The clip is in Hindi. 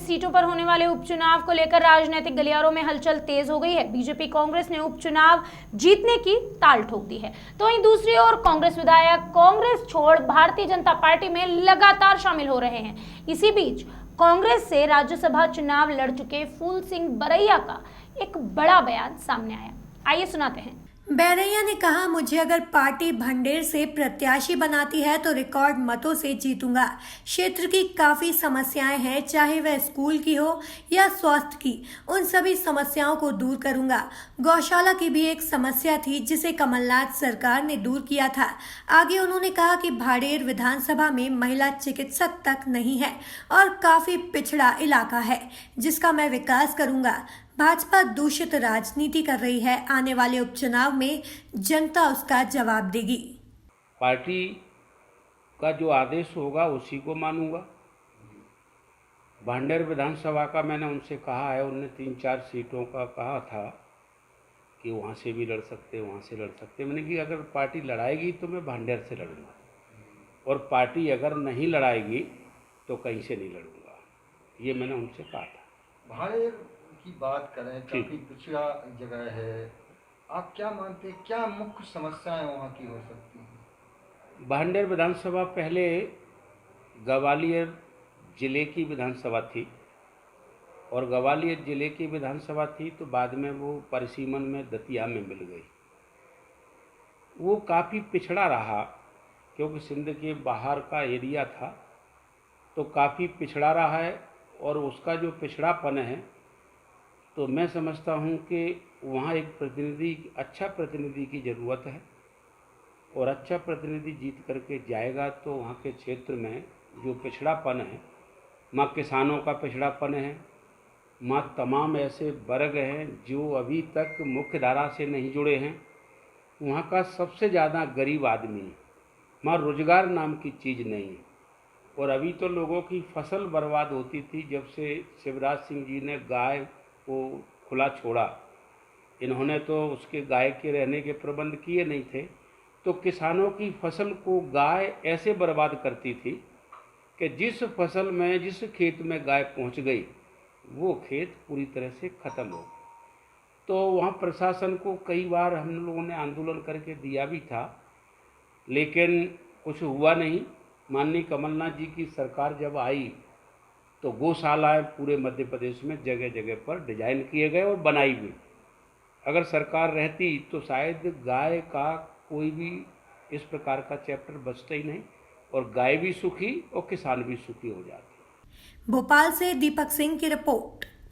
सीटों पर होने वाले उपचुनाव को लेकर राजनीतिक गलियारों में हलचल तेज हो गई है। बीजेपी कांग्रेस ने उपचुनाव जीतने की ताल ठोक दी है, तो वहीं दूसरी ओर कांग्रेस विधायक कांग्रेस छोड़ भारतीय जनता पार्टी में लगातार शामिल हो रहे हैं। इसी बीच कांग्रेस से राज्यसभा चुनाव लड़ चुके फूल सिंह बरैया का एक बड़ा बयान सामने आया। आइए सुनाते हैं। बैरैया ने कहा, मुझे अगर पार्टी भंडेर से प्रत्याशी बनाती है तो रिकॉर्ड मतों से जीतूंगा। क्षेत्र की काफी समस्याएं हैं, चाहे वह स्कूल की हो या स्वास्थ्य की, उन सभी समस्याओं को दूर करूंगा। गौशाला की भी एक समस्या थी जिसे कमलनाथ सरकार ने दूर किया था। आगे उन्होंने कहा कि भाडेर विधानसभा में महिला चिकित्सक तक नहीं है और काफी पिछड़ा इलाका है, जिसका मैं विकास करूंगा। भाजपा दूषित राजनीति कर रही है, आने वाले उपचुनाव में जनता उसका जवाब देगी। पार्टी का जो आदेश होगा उसी को मानूंगा। भांडेर विधानसभा का मैंने उनसे कहा है, उन्होंने 3-4 सीटों का कहा था कि वहाँ से भी लड़ सकते, वहाँ से लड़ सकते। मैंने कि अगर पार्टी लड़ाएगी तो मैं भांडेर से लड़ूंगा, और पार्टी अगर नहीं लड़ाएगी तो कहीं से नहीं लड़ूंगा, ये मैंने उनसे कहा था। भांडेर की बात करें, काफ़ी पिछड़ा जगह है, आप क्या मानते हैं, क्या मुख्य समस्याएं वहाँ की हो सकती हैं? भांडेर विधानसभा पहले ग्वालियर जिले की विधानसभा थी, और ग्वालियर जिले की विधानसभा थी तो बाद में वो परिसीमन में दतिया में मिल गई। वो काफ़ी पिछड़ा रहा, क्योंकि सिंध के बाहर का एरिया था, तो काफ़ी पिछड़ा रहा है। और उसका जो पिछड़ापन है, तो मैं समझता हूँ कि वहाँ एक प्रतिनिधि, अच्छा प्रतिनिधि की ज़रूरत है, और अच्छा प्रतिनिधि जीत करके जाएगा तो वहाँ के क्षेत्र में जो पिछड़ापन है, माँ किसानों का पिछड़ापन है, माँ तमाम ऐसे वर्ग हैं जो अभी तक मुख्य धारा से नहीं जुड़े हैं, वहाँ का सबसे ज़्यादा गरीब आदमी, माँ रोजगार नाम की चीज़ नहीं है। और अभी तो लोगों की फसल बर्बाद होती थी जब से शिवराज सिंह जी ने गाय को खुला छोड़ा। इन्होंने तो उसके गाय के रहने के प्रबंध किए नहीं थे, तो किसानों की फसल को गाय ऐसे बर्बाद करती थी कि जिस फसल में, जिस खेत में गाय पहुंच गई, वो खेत पूरी तरह से ख़त्म हो गया। तो वहाँ प्रशासन को कई बार हम लोगों ने आंदोलन करके दिया भी था, लेकिन कुछ हुआ नहीं। माननीय कमलनाथ जी की सरकार जब आई तो गौशालाएँ पूरे मध्य प्रदेश में जगह जगह पर डिजाइन किए गए और बनाई भी। अगर सरकार रहती तो शायद गाय का कोई भी इस प्रकार का चैप्टर बचता ही नहीं, और गाय भी सुखी और किसान भी सुखी हो जाते। भोपाल से दीपक सिंह की रिपोर्ट।